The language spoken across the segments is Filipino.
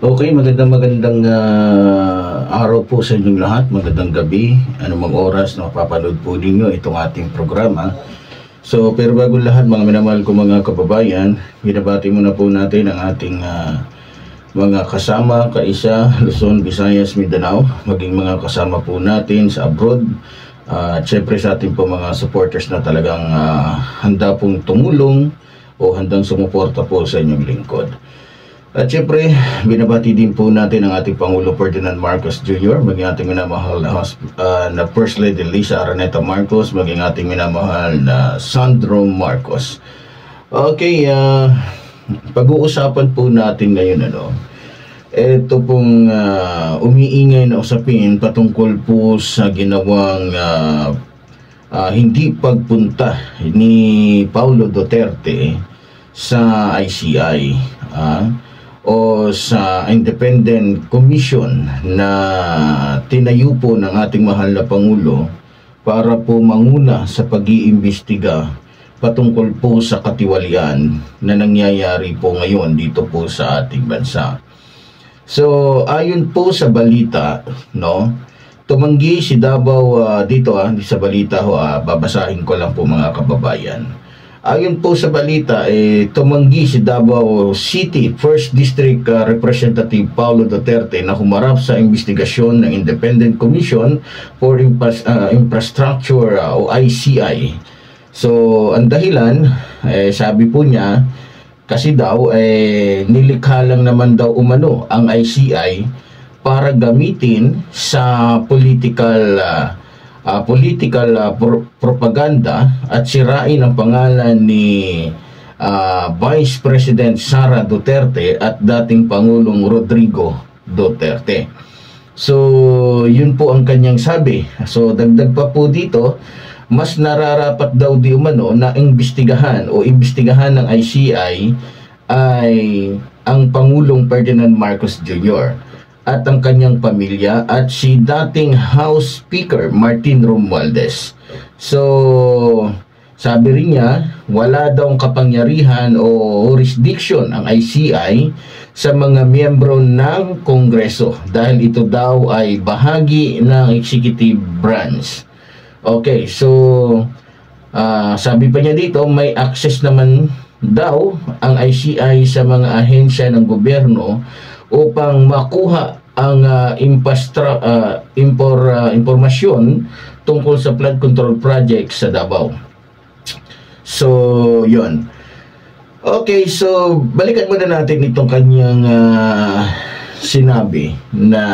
Okay, magandang araw po sa inyong lahat, magandang gabi, anumang oras na mapapanood po ninyo itong ating programa. So, pero bago lahat, mga minamahal ko mga kababayan, binabati muna po natin ang ating mga kasama, kaisa, Luzon, Visayas, Mindanao, maging mga kasama po natin sa abroad, at syempre sa ating po mga supporters na talagang handa pong tumulong o handang sumuporta po sa inyong lingkod. At syempre, binabati din po natin ang ating Pangulo Ferdinand Marcos Jr., maging ating minamahal na First Lady Lisa Araneta Marcos, maging ating minamahal na Sandro Marcos. Okay, pag-uusapan po natin ngayon ito pong umiingay na usapin patungkol po sa ginawang hindi pagpunta ni Paulo Duterte sa ICI o sa Independent Commission na tinayo po ng ating mahal na Pangulo para po manguna sa pag-iimbestiga patungkol po sa katiwalian na nangyayari po ngayon dito po sa ating bansa. So, ayon po sa balita, tumanggi si Davao dito sa balita babasahin ko lang po mga kababayan. Ayon po sa balita, tumanggi si Davao City 1st District Representative Paulo Duterte na humarap sa investigasyon ng Independent Commission for Infrastructure o ICI. So, ang dahilan, sabi po niya, kasi daw nilikha lang naman daw umano ang ICI para gamitin sa political propaganda at sirain ang pangalan ni Vice President Sara Duterte at dating Pangulong Rodrigo Duterte. So, yun po ang kanyang sabi. So, dagdag pa po dito, mas nararapat daw di umano na imbestigahan ng ICI ay ang Pangulong Ferdinand Marcos Jr. at ang kanyang pamilya at si dating House Speaker Martin Romualdez. So, sabi rin niya, wala daw kapangyarihan o jurisdiction ang ICI sa mga miyembro ng Kongreso dahil ito daw ay bahagi ng executive branch. Okay, so sabi pa niya dito, may access naman daw ang ICI sa mga ahensya ng gobyerno upang makuha ang impormasyon tungkol sa flood control project sa Davao. So, yun. Okay, so balikan muna natin itong kanyang sinabi na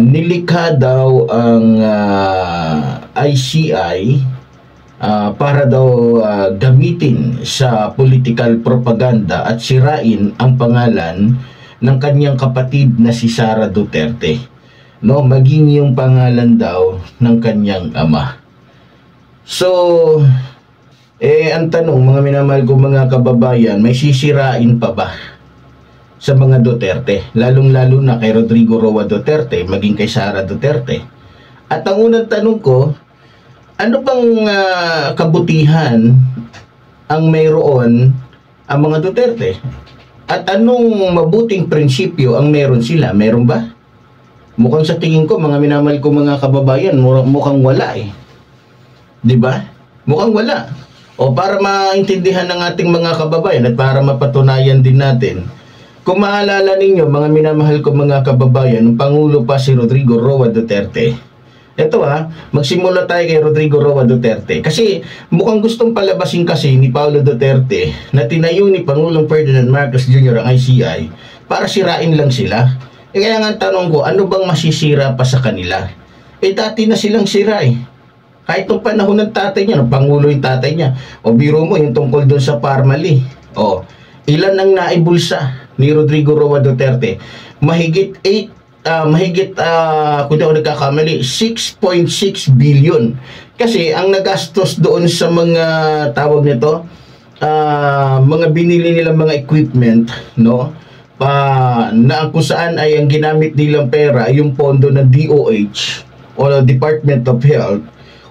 nilikha daw ang ICI para daw gamitin sa political propaganda at sirain ang pangalan ng kanyang kapatid na si Sara Duterte, maging yung pangalan daw ng kanyang ama. So, ang tanong, mga minamahal ko mga kababayan, may sisirain pa ba sa mga Duterte, lalong-lalo na kay Rodrigo Roa Duterte, maging kay Sara Duterte? At ang unang tanong ko, ano bang kabutihan ang mayroon ang mga Duterte? At anong mabuting prinsipyo ang meron sila? Meron ba? Mukhang sa tingin ko, mga minamahal ko mga kababayan, mukhang wala Di ba? Mukhang wala. O para maintindihan ng ating mga kababayan at para mapatunayan din natin, kung maalala ninyo, mga minamahal ko mga kababayan, ang Pangulo pa si Rodrigo Roa Duterte. Ito magsimula tayo kay Rodrigo Roa Duterte. Kasi mukhang gustong palabasin kasi ni Paulo Duterte na tinayo ni Pangulong Ferdinand Marcos Jr. ang ICI para sirain lang sila. Kaya nga tanong ko, ano bang masisira pa sa kanila? Dati na silang sira Kahit nung panahon ng tatay niya, ng Pangulo yung tatay niya. O biro mo, yung tungkol doon sa Parmali. O, ilan ang naibulsa ni Rodrigo Roa Duterte? Mahigit kung di ako nagkakamali, 6.6 billion. Kasi ang nagastos doon sa mga tawag nito, mga binili nilang mga equipment, na kung saan ay ang ginamit nilang pera ay yung pondo ng DOH o Department of Health,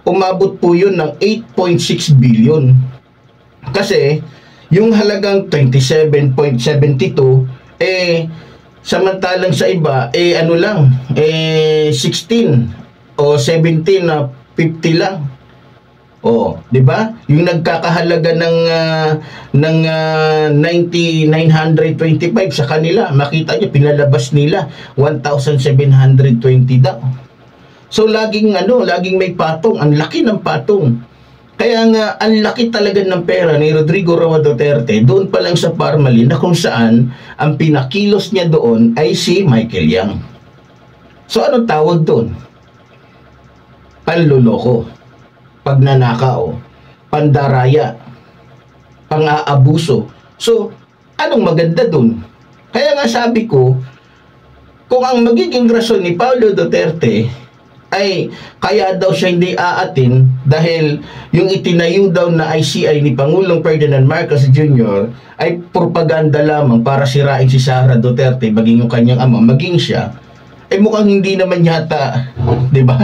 umabot po yun ng 8.6 billion. Kasi yung halagang 27.72 Samantalang sa iba, ano lang, 16 o 17 na 50 lang. Oh, 'di ba? Yung nagkakahalaga ng 9,925 sa kanila, makita niyo pinalabas nila 1,720 daw. So laging may patong, ang laki ng patong. Kaya nga ang laki talaga ng pera ni Rodrigo Roa Duterte doon pa lang sa Parmali, na kung saan ang pinakilos niya doon ay si Michael Yang. So anong tawag doon? Panloloko, pagnanakaw, pandaraya, pang-aabuso. So, anong maganda dun? Kaya nga sabi ko, kung ang magiging rason ni Paulo Duterte ay kaya daw siya hindi aatin dahil yung itinayo daw na ICI ni Pangulong Ferdinand Marcos Jr. ay propaganda lamang para sirain si Sara Duterte, maging yung kanyang ama, maging siya, ay mukhang hindi naman yata, di ba?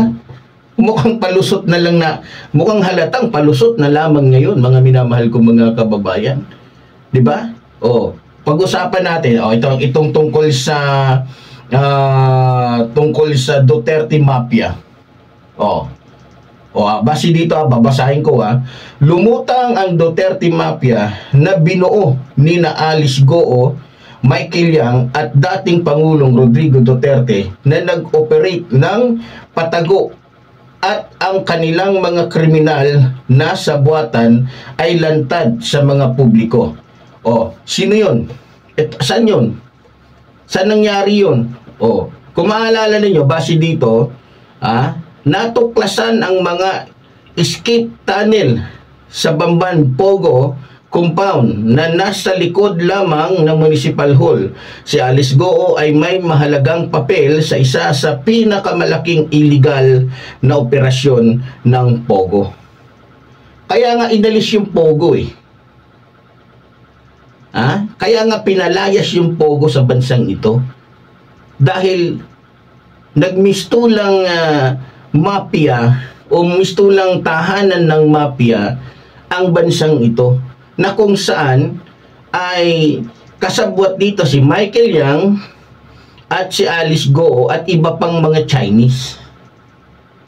Mukhang palusot na lang mukhang halatang palusot na lamang ngayon, mga minamahal kong mga kababayan. 'Di ba? Pag-usapan natin, itong tungkol sa Duterte Mafia. Base dito, babasahin ko Lumutang ang Duterte Mafia na binuo ni Alice Goo, Michael Yang at dating Pangulong Rodrigo Duterte na nag-operate ng patago, at ang kanilang mga kriminal na sabuatan ay lantad sa mga publiko. Sino yun? Saan yun? Saan nangyari yun? Kung maalala ninyo, base dito, natuklasan ang mga escape tunnel sa Bamban Pogo compound na nasa likod lamang ng Municipal Hall. Si Alice Goo ay may mahalagang papel sa isa sa pinakamalaking illegal na operasyon ng Pogo. Kaya nga inalis yung Pogo Kaya nga pinalayas yung Pogo sa bansang ito. Dahil nagmistulang mafia o mistulang tahanan ng mafia ang bansang ito, na kung saan ay kasabwat dito si Michael Yang at si Alice Goo at iba pang mga Chinese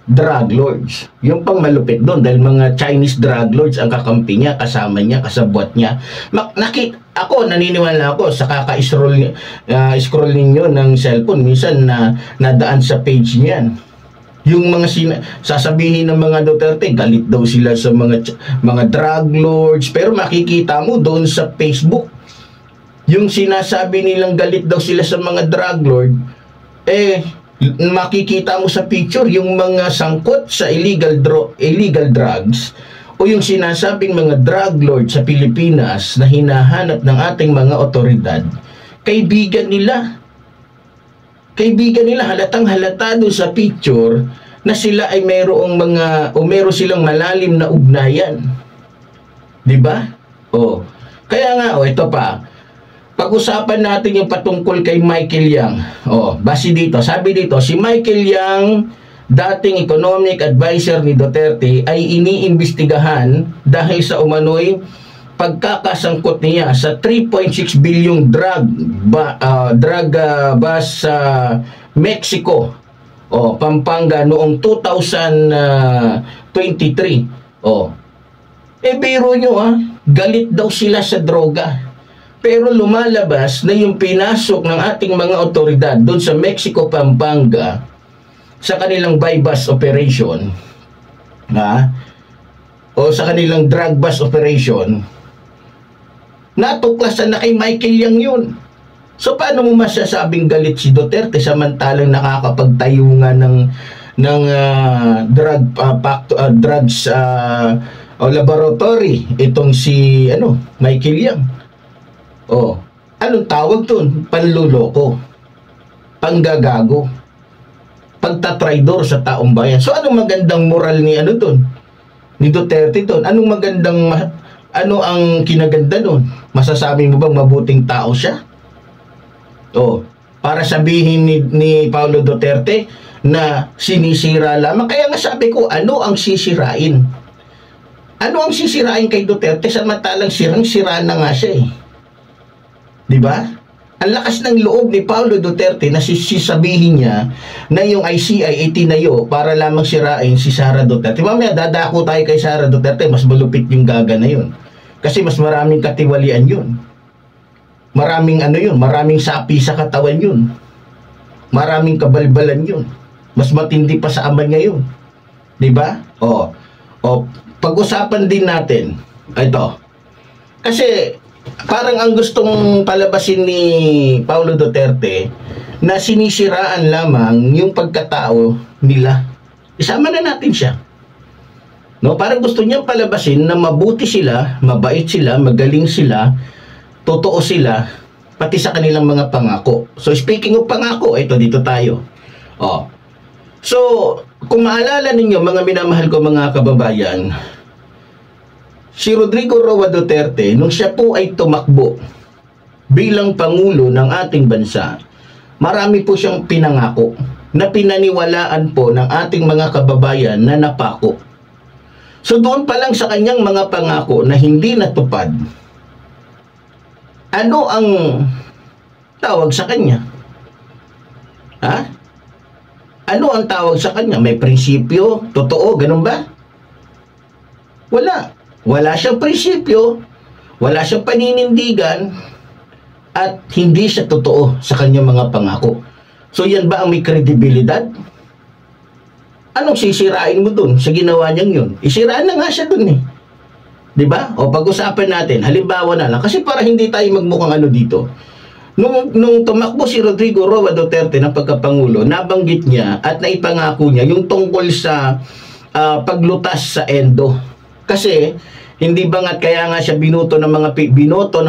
drug lords. Yung pang malupit doon dahil mga Chinese drug lords ang kakampi niya, kasama niya, kasabwat niya. Naniniwala ako sa kaka-scroll ninyo ng cellphone, minsan na nadaan sa page niyan. Yung mga sasabihin ng mga Duterte, galit daw sila sa mga drug lords, pero makikita mo doon sa Facebook, yung sinasabi nilang galit daw sila sa mga drug lord, makikita mo sa picture yung mga sangkot sa illegal drugs, o yung sinasabing mga drug lord sa Pilipinas na hinahanap ng ating mga otoridad, kaibigan nila, halatang halata doon sa picture na sila ay meron silang malalim na ugnayan. 'Di ba? Kaya nga ito pa. Pag-usapan natin yung patungkol kay Michael Yang. Base dito, sabi dito, si Michael Yang, dating economic advisor ni Duterte, ay iniimbestigahan dahil sa umano'y pagkakasangkot niya sa 3.6 billion drug bus sa Mexico, Pampanga noong 2023. Biro nyo galit daw sila sa droga. Pero lumalabas na yung pinasok ng ating mga otoridad doon sa Mexico, Pampanga, sa kanilang buy bus operation, o sa kanilang drug bus operation, natuklasan na kay Michael Yang yun. So paano mo masasabing galit si Duterte samantalang nakakapagtayo nga ng drugs laboratory itong si Michael Yang? Anong tawag dun? Panluloko, panggagago, pagtatraidor sa taong bayan. So anong magandang moral ni ni Duterte dun? Anong magandang ang kinaganda nun? Masasabi mo bang mabuting tao siya? Para sabihin ni Paulo Duterte na sinisira lamang. Kaya nga sabi ko, ano ang sisirain? Ano ang sisirain kay Duterte samantalang sirang-sira na nga siya 'Di ba? Ang lakas ng loob ni Paulo Duterte na sisabihin niya na yung ICI ay tinayo para lamang sirain si Sara Duterte. Mamaya dadako tayo kay Sara Duterte, mas malupit yung gaga na yun. Kasi mas maraming katiwalian yun. Maraming yun, maraming sapi sa katawan yun. Maraming kabalbalan yun. Mas matindi pa sa ama niya yun. Diba? O, pag-usapan din natin, ito. Kasi, parang ang gustong palabasin ni Paulo Duterte na sinisiraan lamang yung pagkatao nila. Isama na natin siya. No, parang gusto niyang palabasin na mabuti sila, mabait sila, magaling sila, totoo sila, pati sa kanilang mga pangako. So, speaking of pangako, ito, dito tayo. So, kung maalala ninyo, mga minamahal ko mga kababayan, si Rodrigo Roa Duterte, nung siya po ay tumakbo bilang Pangulo ng ating bansa, marami po siyang pinangako na pinaniwalaan po ng ating mga kababayan na napako. So doon pa lang sa kanyang mga pangako na hindi natupad, ano ang tawag sa kanya? Ha? Ano ang tawag sa kanya? May prinsipyo? Totoo? Ganun ba? Wala. Wala siyang prinsipyo, wala siyang paninindigan, at hindi siya totoo sa kanyang mga pangako. So yan ba ang may kredibilidad? Anong sisirain mo dun sa ginawa niyang yun? Isiraan na nga siya dun eh. Diba? O pag-usapan natin, halimbawa na lang, kasi para hindi tayo magmukhang dito. Nung tumakbo si Rodrigo Roa Duterte ng pagkapangulo, nabanggit niya at naipangako niya yung tungkol sa paglutas sa endo. Kasi, hindi ba nga kaya nga siya binoto ng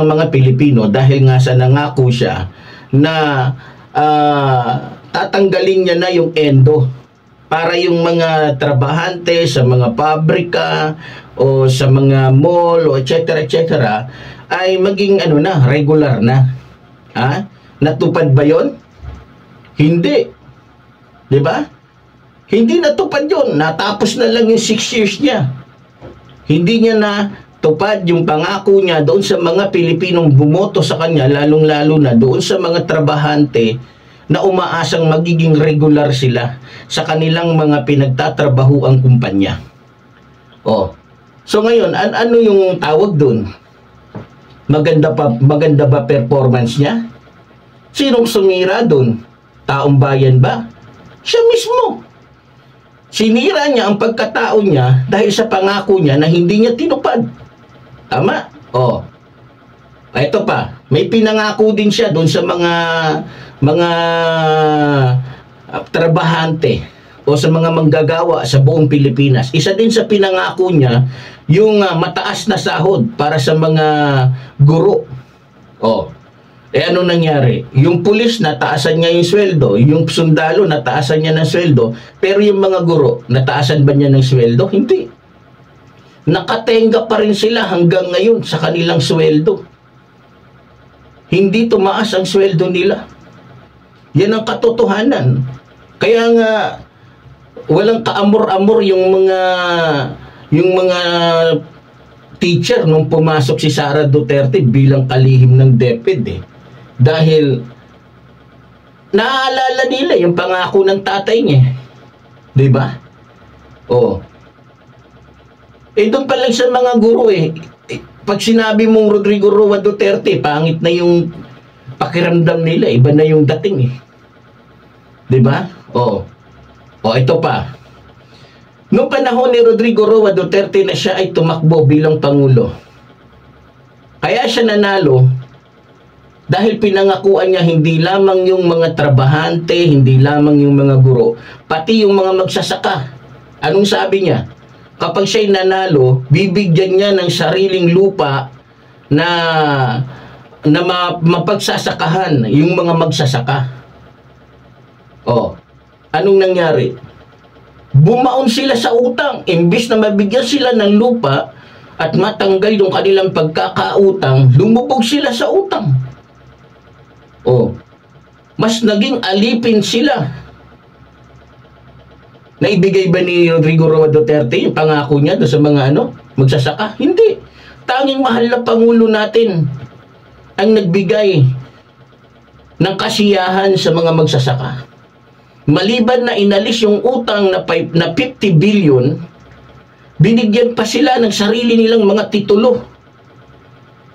mga Pilipino dahil nga sa nangako siya na tatanggalin niya na yung endo para yung mga trabahante sa mga pabrika o sa mga mall o etc. ay maging regular na. Ha? Natupad ba yon? Hindi. 'Di ba? Hindi natupad yon. Natapos na lang yung 6 years niya. Hindi niya na tupad yung pangako niya doon sa mga Pilipinong bumoto sa kanya, lalong-lalo na doon sa mga trabahante na umaasang magiging regular sila sa kanilang mga pinagtatrabahuang kumpanya. So ngayon, ano yung tawag doon? Maganda ba performance niya? Sinong sumira doon? Taong bayan ba? Siya mismo. Sinira niya ang pagkatao niya dahil sa pangako niya na hindi niya tinupad. Tama? Ito pa, may pinangako din siya doon sa mga trabahante o sa mga manggagawa sa buong Pilipinas. Isa din sa pinangako niya yung mataas na sahod para sa mga guro. Ano nangyari? Yung pulis, nataasan niya yung sweldo. Yung sundalo, nataasan niya ng sweldo. Pero yung mga guro, nataasan ba niya ng sweldo? Hindi. Nakatenga pa rin sila hanggang ngayon sa kanilang sweldo. Hindi tumaas ang sweldo nila. Yan ang katotohanan. Kaya nga, walang kaamor-amor yung mga teacher nung pumasok si Sara Duterte bilang kalihim ng DepEd Dahil naaalala nila yung pangako ng tatay niya. 'Di ba? Doon pa lang sa mga guro pag sinabi mong Rodrigo Roa Duterte, pangit na yung pakiramdam nila, iba na yung dating 'Di ba? Ito pa. Noong panahon ni Rodrigo Roa Duterte na siya ay tumakbo bilang Pangulo, kaya siya nanalo dahil pinangakuan niya hindi lamang yung mga trabahante, hindi lamang yung mga guro, pati yung mga magsasaka. Anong sabi niya? Kapag siya'y nanalo, bibigyan niya ng sariling lupa na mapagsasakahan yung mga magsasaka. Anong nangyari? Bumaon sila sa utang. Imbis na mabigyan sila ng lupa at matanggal yung kanilang pagkakautang, lumubog sila sa utang. Mas naging alipin sila. Naibigay ba ni Rodrigo Roa Duterte yung pangako niya doon sa mga magsasaka? Hindi. Tanging mahal na Pangulo natin ang nagbigay ng kasiyahan sa mga magsasaka. Maliban na inalis yung utang na 50 billion, binigyan pa sila ng sarili nilang mga titulo.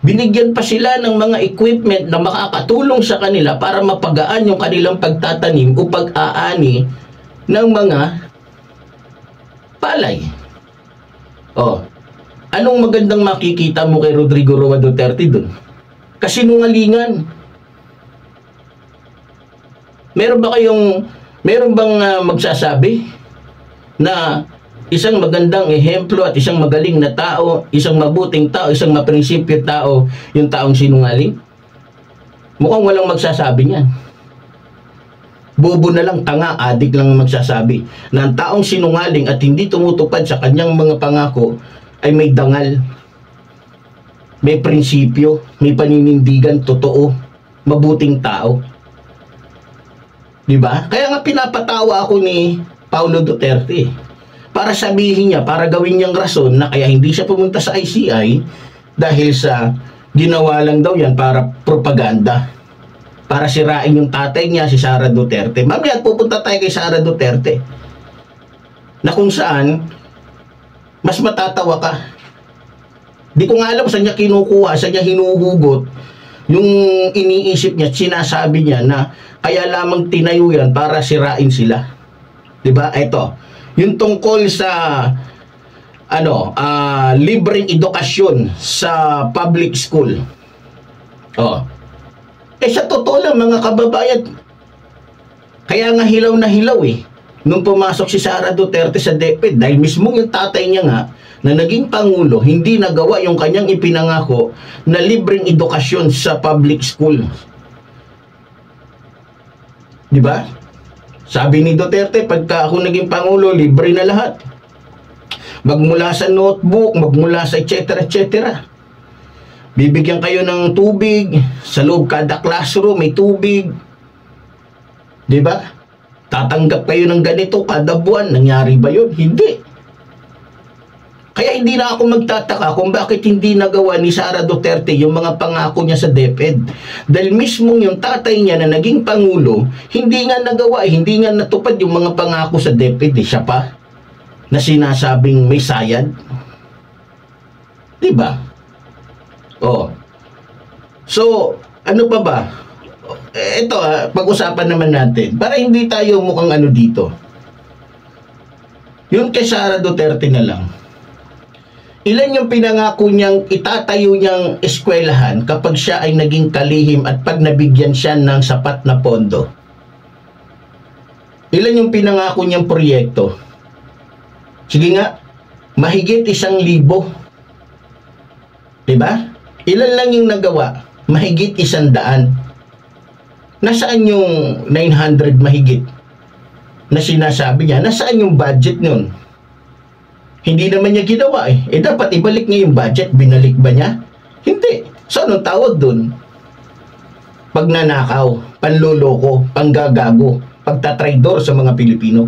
Binigyan pa sila ng mga equipment na makakatulong sa kanila para mapagaan yung kanilang pagtatanim o pag-aani ng mga palay. Oh, anong magandang makikita mo kay Rodrigo Roa Duterte dun? Kasinungalingan. Meron bang magsasabi na isang magandang ehemplo at isang magaling na tao, isang mabuting tao, isang maprinsipyo tao, yung taong sinungaling? Mukhang walang magsasabi niyan. Bobo na lang, tanga, adik lang magsasabi na ang taong sinungaling at hindi tumutupad sa kanyang mga pangako ay may dangal, may prinsipyo, may paninindigan, totoo, mabuting tao. Diba? Kaya nga pinapatawa ako ni Paulo Duterte para sabihin niya, para gawin niyang rason na kaya hindi siya pumunta sa ICI dahil sa ginawa lang daw yan para propaganda, para sirain yung tatay niya, si Sara Duterte. Mamaya pupunta tayo kay Sara Duterte na kung saan mas matatawa ka. Di ko nga alam saan niya kinukuha, saan niya hinuhugot yung iniisip niya, sinasabi niya na kaya lamang tinayo yan para sirain sila. Diba? Ito, yung tungkol sa libreng edukasyon sa public school. Oh. Sa totoo lang mga kababayan, kaya nga hilaw na hilaw nung pumasok si Sara Duterte sa DepEd dahil mismo yung tatay niya nga na naging pangulo, hindi nagawa yung kanyang ipinangako na libreng edukasyon sa public school. Diba? Sabi ni Duterte, pagka ako naging pangulo, libre na lahat. Magmula sa notebook, magmula sa etc. Bibigyan kayo ng tubig, sa loob kada classroom may tubig. Diba? Tatanggap kayo ng ganito kada buwan. Nangyari ba yun? Hindi. Kaya hindi na ako magtataka kung bakit hindi nagawa ni Sara Duterte yung mga pangako niya sa DepEd. Dahil mismo yung tatay niya na naging pangulo, hindi nga nagawa, hindi nga natupad yung mga pangako sa DepEd. Siya pa na sinasabing may sayad. Diba? Oh. So, ano pa ba? Ito pag-usapan naman natin para hindi tayo mukhang dito. Yun kay Sara Duterte na lang. Ilan yung pinangako niyang itatayo niyang eskwelahan kapag siya ay naging kalihim at pag nabigyan siya ng sapat na pondo? Ilan yung pinangako niyang proyekto? Sige nga, mahigit 1,000. Diba? Ilan lang yung nagawa? Mahigit 100. Nasaan yung 900 mahigit na sinasabi niya? Nasaan yung budget nun? Hindi naman niya ginawa dapat ibalik niya yung budget. Binalik ba niya? Hindi. So, anong tawag dun? Pagnanakaw, panloloko, panggagago, pagtatraidor sa mga Pilipino.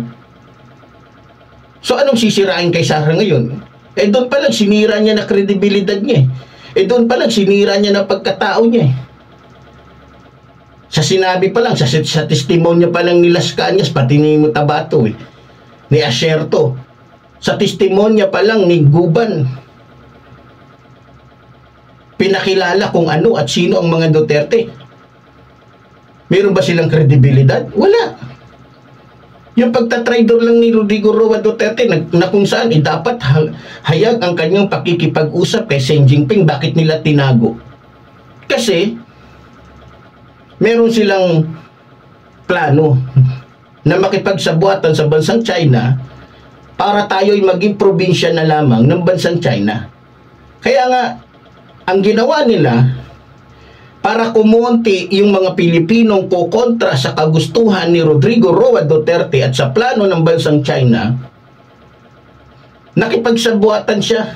So, anong sisirain kay Sara ngayon? Doon pa lang sinira niya na kredibilidad niya. Doon pa lang sinira niya na pagkatao niya. Sa sinabi pa lang, sa testimonya pa lang ni Las Cañas, pati ni Mutabato ni Acerto, sa testimonya pa lang ni Guban, pinakilala kung ano at sino ang mga Duterte. Meron ba silang kredibilidad? Wala. Yung pagtatraidor lang ni Rodrigo Roa Duterte na kung saan dapat hayag ang kanyang pakikipag-usap kay Xi Jinping. Bakit nila tinago? Kasi meron silang plano na makipagsabuatan sa bansang China para tayo'y maging probinsya na lamang ng bansang China. Kaya nga, ang ginawa nila, para kumonti yung mga Pilipinong kukontra sa kagustuhan ni Rodrigo Roa Duterte at sa plano ng bansang China, nakipagsabuatan siya.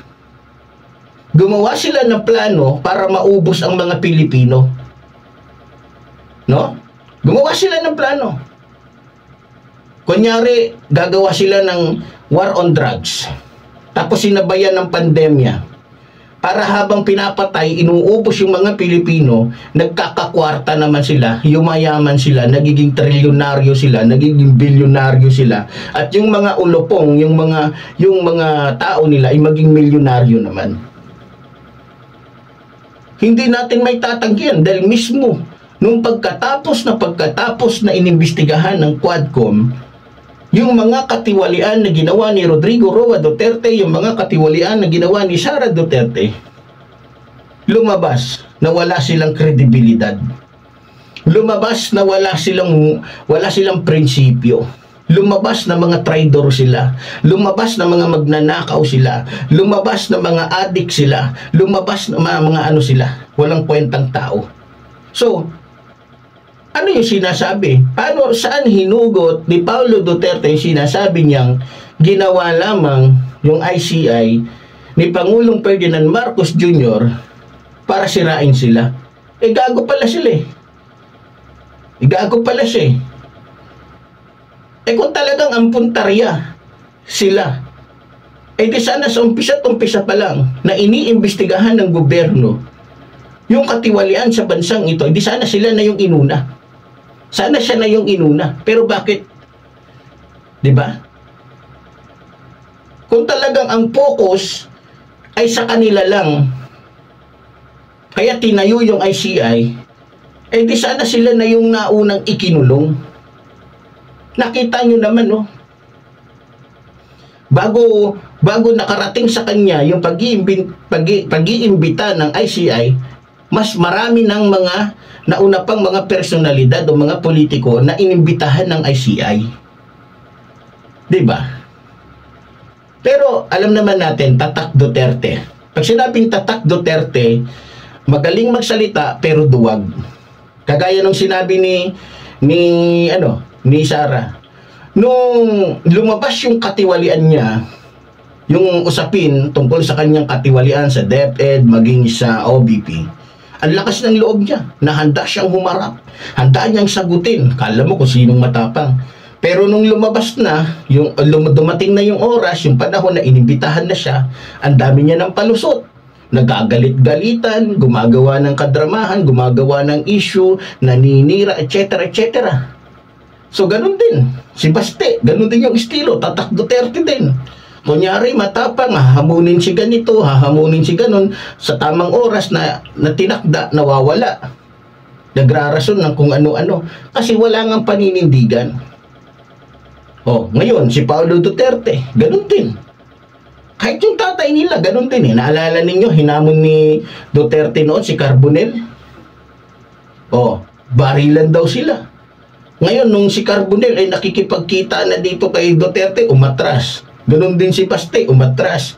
Gumawa sila ng plano para maubos ang mga Pilipino. No? Gumawa sila ng plano. Kunyari, gagawa sila ng war on drugs. Tapos sinabayan ng pandemya. para habang pinapatay, inuubos yung mga Pilipino, nagkakakwarta naman sila, yumayaman sila, nagiging trilyonaryo sila, nagiging bilyonaryo sila, at yung mga ulupong, yung mga tao nila ay maging milyonaryo naman. Hindi natin may tatanggihan dahil mismo nung pagkatapos na inimbestigahan ng Quadcom, yung mga katiwalian na ginawa ni Rodrigo Roa Duterte, yung mga katiwalian na ginawa ni Sara Duterte, lumabas na wala silang kredibilidad. Lumabas na wala silang prinsipyo. Lumabas na mga traidor sila. Lumabas na mga magnanakaw sila. Lumabas na mga adik sila. Lumabas na mga ano sila. Walang kwentang tao. So, ano yung sinasabi? Saan hinugot ni Paulo Duterte yung sinasabi niyang ginawa lamang yung ICI ni Pangulong Ferdinand Marcos Jr. para sirain sila? Gago pala sila gago pala siya kung talagang ang puntarya sila, di sana sa umpisa pa lang na iniimbestigahan ng gobyerno yung katiwalian sa bansang ito, di sana sila na yung inuna. Sana siya na yung inuna. Pero bakit? Diba? Kung talagang ang focus ay sa kanila lang, kaya tinayo yung ICI, di sana sila na yung naunang ikinulong. Nakita nyo naman, no? Bago nakarating sa kanya yung pag-iimbita ng ICI, mas marami ng mga nauna pang mga personalidad o mga politiko na inimbitahan ng ICI. Diba? Pero alam naman natin, Tatak Duterte. Pag sinabing Tatak Duterte, magaling magsalita pero duwag. Kagaya nung sinabi ni Sara. Nung lumabas yung katiwalian niya, yung usapin tungkol sa kanyang katiwalian sa DepEd maging sa OBP, ang lakas ng loob niya na handa siyang humarap, handa niyang sagutin. Kala mo kung sinong matapang. Pero nung lumabas na, dumating na yung oras, yung panahon na inimbitahan na siya, ang dami niya ng palusot. Nagagalit-galitan, gumagawa ng kadramahan, gumagawa ng issue, naninira, etc. etc. So ganun din. Si Baste, ganun din yung estilo. Tatak Duterte din. Kunyari, matapang, hahamunin si ganito, hahamunin si ganon, sa tamang oras na tinakda, nawawala. Nagrarason ng kung ano-ano. Kasi wala ngang paninindigan. Ngayon, si Paulo Duterte, ganun din. Kahit yung tatay nila, ganun din. Naalala ninyo, hinamon ni Duterte noon, si Carbonell. Barilan daw sila. Ngayon, nung si Carbonell ay nakikipagkita na dito kay Duterte, umatras. Ganon din si Baste, umatras.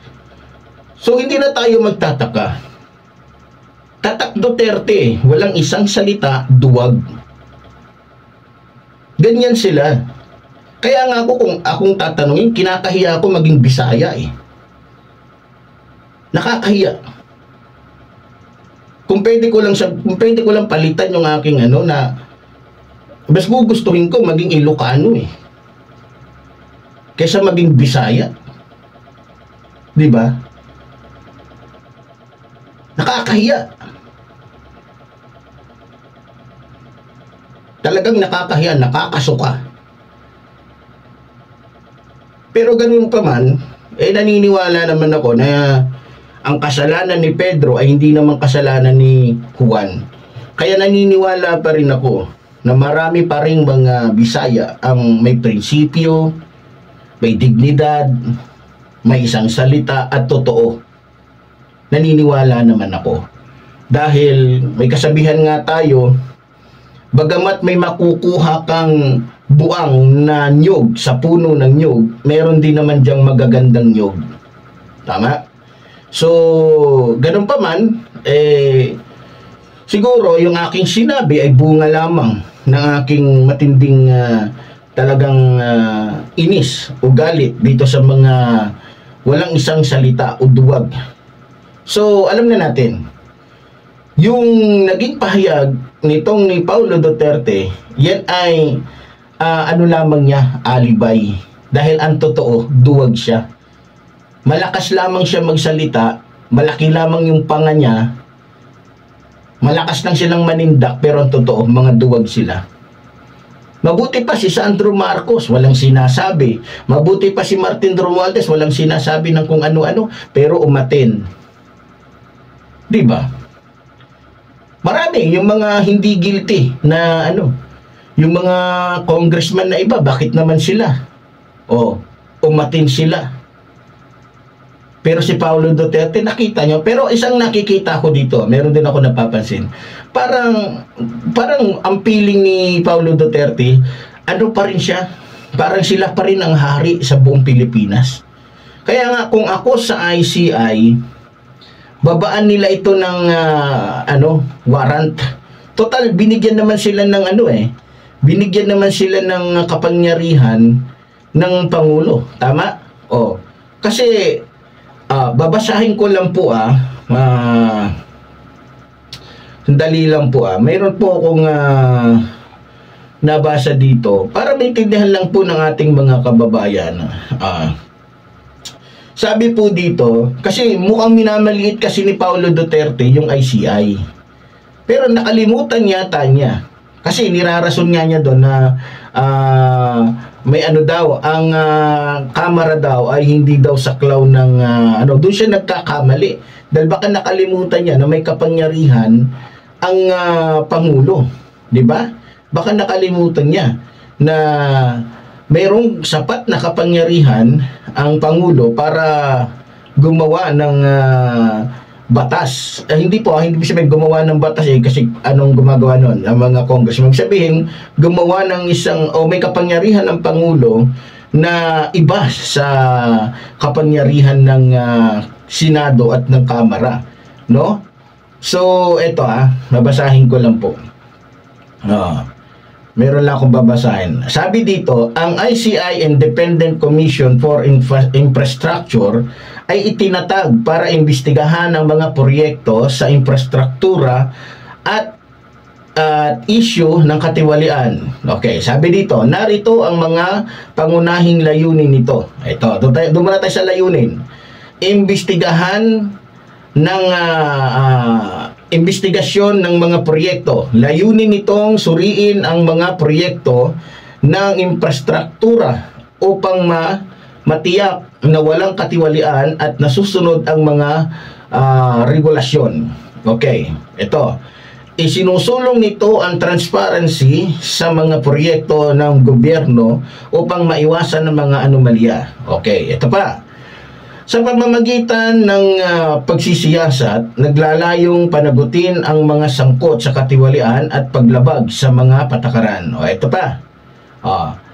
So, hindi na tayo magtataka. Tatak Duterte, walang isang salita, duwag. Ganyan sila. Kaya nga kung akong tatanungin, kinakahiya ako maging Bisaya Nakakahiya. Kung pwede ko lang palitan yung aking na mas gugustuhin ko maging Ilocano kaysa maging Bisaya. Di ba? Nakakahiya. Talagang nakakahiya, nakakasuka. Pero ganun pa man, naniniwala naman ako na ang kasalanan ni Pedro ay hindi naman kasalanan ni Juan. Kaya naniniwala pa rin ako na marami pa rin mga Bisaya ang may prinsipyo, may dignidad, may isang salita at totoo. Naniniwala naman ako. Dahil may kasabihan nga tayo, bagamat may makukuha kang buang na nyog sa puno ng nyog, meron din naman diyang magagandang nyog. Tama? So, ganun pa man, siguro yung aking sinabi ay bunga lamang ng aking matinding talagang inis o galit dito sa mga walang isang salita o duwag. So, alam na natin, yung naging pahayag nitong ni Paulo Duterte, yan ay ano lamang niya, alibay. Dahil ang totoo, duwag siya. Malakas lamang siya magsalita, malaki lamang yung panga niya, malakas lang silang manindak, pero ang totoo, mga duwag sila. Mabuti pa si Sandro Marcos, walang sinasabi. Mabuti pa si Martin Romualdez, walang sinasabi ng kung ano-ano, pero umatin. Di ba? Marami yung mga hindi guilty na yung mga congressman na iba, bakit naman sila? Umatin sila. Pero si Paulo Duterte, nakita nyo. Pero isang nakikita ko dito, meron din ako napapansin. Parang ang feeling ni Paulo Duterte, pa rin siya? Parang sila pa rin ang hari sa buong Pilipinas. Kaya nga, kung ako sa ICI, babaan nila ito ng warrant. Total, binigyan naman sila ng binigyan naman sila ng kapangyarihan ng Pangulo. Tama? Kasi, babasahin ko lang po sandali lang po mayroon po akong nabasa dito para maintindihan lang po ng ating mga kababayan. Sabi po dito, kasi mukhang minamaliit kasi ni Paulo Duterte yung ICI, pero nakalimutan yata niya kasi nirarason nga niya doon na may daw, ang kamera daw ay hindi daw saklaw ng doon siya nagkakamali. Dahil baka nakalimutan niya na may kapangyarihan ang Pangulo. Di ba? Baka nakalimutan niya na mayroong sapat na kapangyarihan ang Pangulo para gumawa ng batas. Hindi sabihin gumawa ng batas kasi anong gumagawa nun ang mga congressman. Sabihin, gumawa ng may kapangyarihan ng Pangulo na iba sa kapangyarihan ng Senado at ng Kamara. No? So, ito babasahin ko lang po. Meron lang akong babasahin. Sabi dito, ang ICI Independent Commission for Infrastructure ay itinatag para imbestigahan ang mga proyekto sa infrastruktura at issue ng katiwalian. Okay, sabi dito, narito ang mga pangunahing layunin nito. Ito, doon muna tayo sa layunin. Imbestigahan ng investigasyon ng mga proyekto. Layunin nitong suriin ang mga proyekto ng infrastruktura upang matiyak na walang katiwalian at nasusunod ang mga regulasyon. Okay, ito. Isinusulong nito ang transparency sa mga proyekto ng gobyerno upang maiwasan ng mga anomalya. Okay, ito pa. Sa pamamagitan ng pagsisiyasat, naglalayong panagutin ang mga sangkot sa katiwalian at paglabag sa mga patakaran. Ito pa.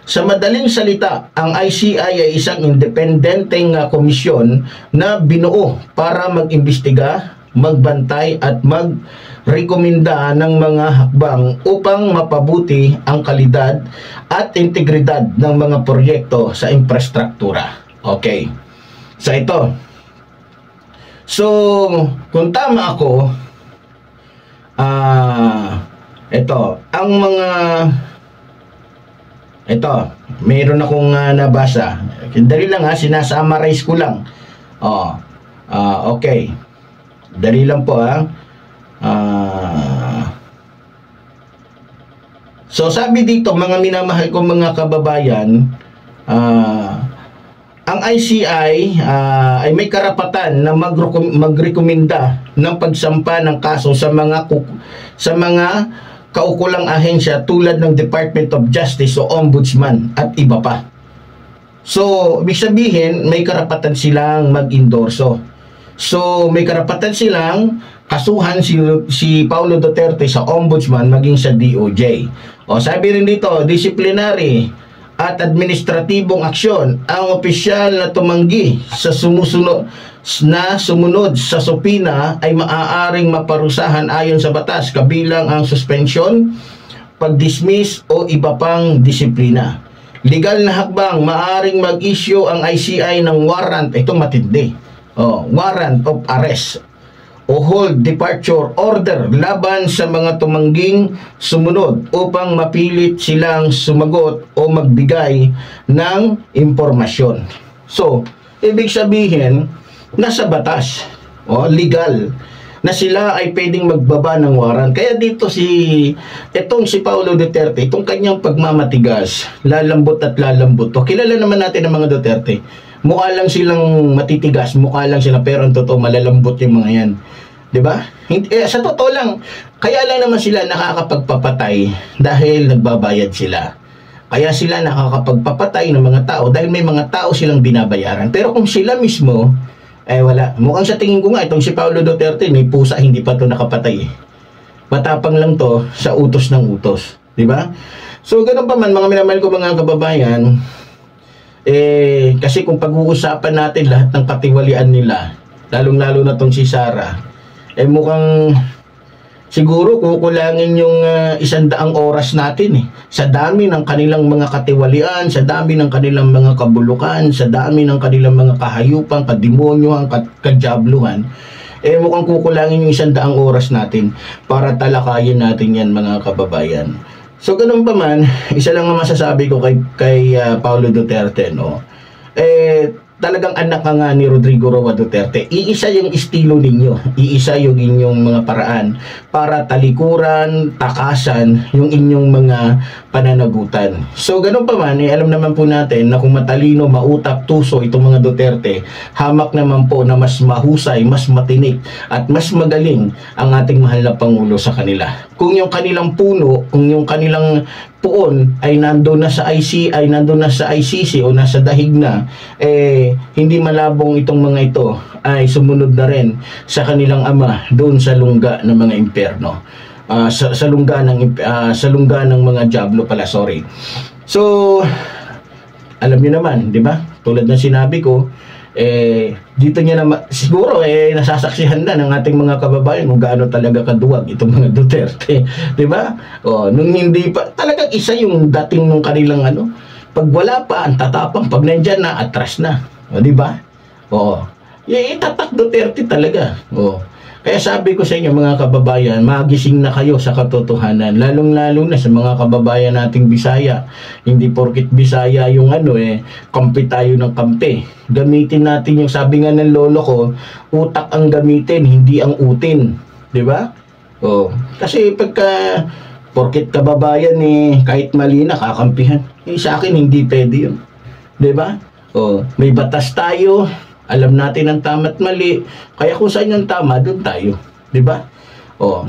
Sa madaling salita, ang ICI ay isang independenteng komisyon na binuo para mag-imbestiga, magbantay at magrekomenda ng mga hakbang upang mapabuti ang kalidad at integridad ng mga proyekto sa infrastruktura. Okay. So ito. So, kung tama ako, ito, ang mga mayroon akong nabasa. Dali lang sinasummarize ko lang. Okay. Dali lang po so sabi dito, mga minamahal kong mga kababayan, ang ICI ay may karapatan na magrekomenda ng pagsampa ng kaso sa mga kaukulang ahensya tulad ng Department of Justice o Ombudsman at iba pa. So, ibig sabihin, may karapatan silang mag-endorso. So, may karapatan silang kasuhan si Paulo Duterte sa Ombudsman maging sa DOJ. Sabi rin dito, disciplinary at administratibong aksyon ang opisyal na tumanggi sa sumunod sa supina ay maaaring maparusahan ayon sa batas kabilang ang suspension, pag-dismiss o iba pang disiplina. Legal na hakbang, maaaring mag-issue ang ICI ng warrant, ito matindi, warrant of arrest o hold departure order laban sa mga tumangging sumunod upang mapilit silang sumagot o magbigay ng impormasyon. So, ibig sabihin, nasa batas. legal na sila ay pwedeng magbaba ng warrant. Kaya dito si Paulo Duterte, itong kanyang pagmamatigas, lalambot at lalambot to. Kilala naman natin ang mga Duterte. Mukha lang silang matitigas, mukha lang sila, pero ang totoo malalambot yung mga yan. 'Di ba? Sa totoo lang, kaya lang naman sila nakakapagpapatay dahil nagbabayad sila. Kaya sila nakakapagpapatay ng mga tao dahil may mga tao silang binabayaran. Pero kung sila mismo, wala. Mukhang sa tingin ko nga, itong si Paulo Duterte, may pusa, hindi pa to nakapatay. Matapang lang to sa utos ng utos. Diba? So, ganun pa man, mga minamahal ko mga kababayan, kasi kung pag-uusapan natin lahat ng katiwalian nila, lalong-lalo na tong si Sara, mukhang siguro kukulangin yung 100 oras natin sa dami ng kanilang mga katiwalian, sa dami ng kanilang mga kabulukan, sa dami ng kanilang mga kahayupan, kademonyohan, kadyabluhan. Mukhang kukulangin yung 100 oras natin para talakayin natin yan, mga kababayan. So ganun pa man, isa lang ang masasabi ko kay Paulo Duterte, no? Talagang anak ka nga ni Rodrigo Roa Duterte. Iisa yung estilo ninyo. Iisa yung inyong mga paraan para talikuran, takasan yung inyong mga pananagutan. So, ganun pa man, alam naman po natin na kung matalino, mautak, tuso itong mga Duterte, hamak naman po na mas mahusay, mas matinik, at mas magaling ang ating mahal na Pangulo sa kanila. Kung yung kanilang puno, kung yung kanilang puon ay nandoon na sa ICC o nasa dahig na, hindi malabong itong mga ito ay sumunod na rin sa kanilang ama doon sa lungga ng mga impyerno, sa lungga ng mga diablo pala, sorry. So alam niyo naman, di ba, tulad ng sinabi ko, dito niya na siguro nasasaksihan na ng ating mga kababayan kung gaano talaga kaduwag itong mga Duterte, 'di ba? Nung hindi pa talagang isa yung dating nung kanilang pag wala pa ang tatapang, pag nandiyan na atras na, 'di ba? Tatak Duterte talaga. Kaya sabi ko sa inyo, mga kababayan, magising na kayo sa katotohanan, lalong-lalo na sa mga kababayan nating Bisaya. Hindi porkit Bisaya yung kampi tayo ng kampi. Gamitin natin yung sabi nga ng lolo ko, utak ang gamitin, hindi ang utin. 'Di ba? Kasi pagka porkit kababayan kahit mali na kakampihan. Sa akin hindi pwede 'yun. 'Di ba? May batas tayo. Alam natin ang tama't mali. Kaya kung saan yung tama, doon tayo. Diba?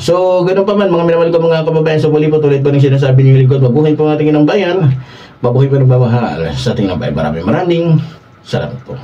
So, ganun pa man, mga minamahal ko mga kababayan. So, muli po, tuloy po ng sinasabi niyo lingkod. Mabuhay po ang ating ng bayan. Mabuhay po ng mamahal sa ating ng bayan. Maraming salamat po.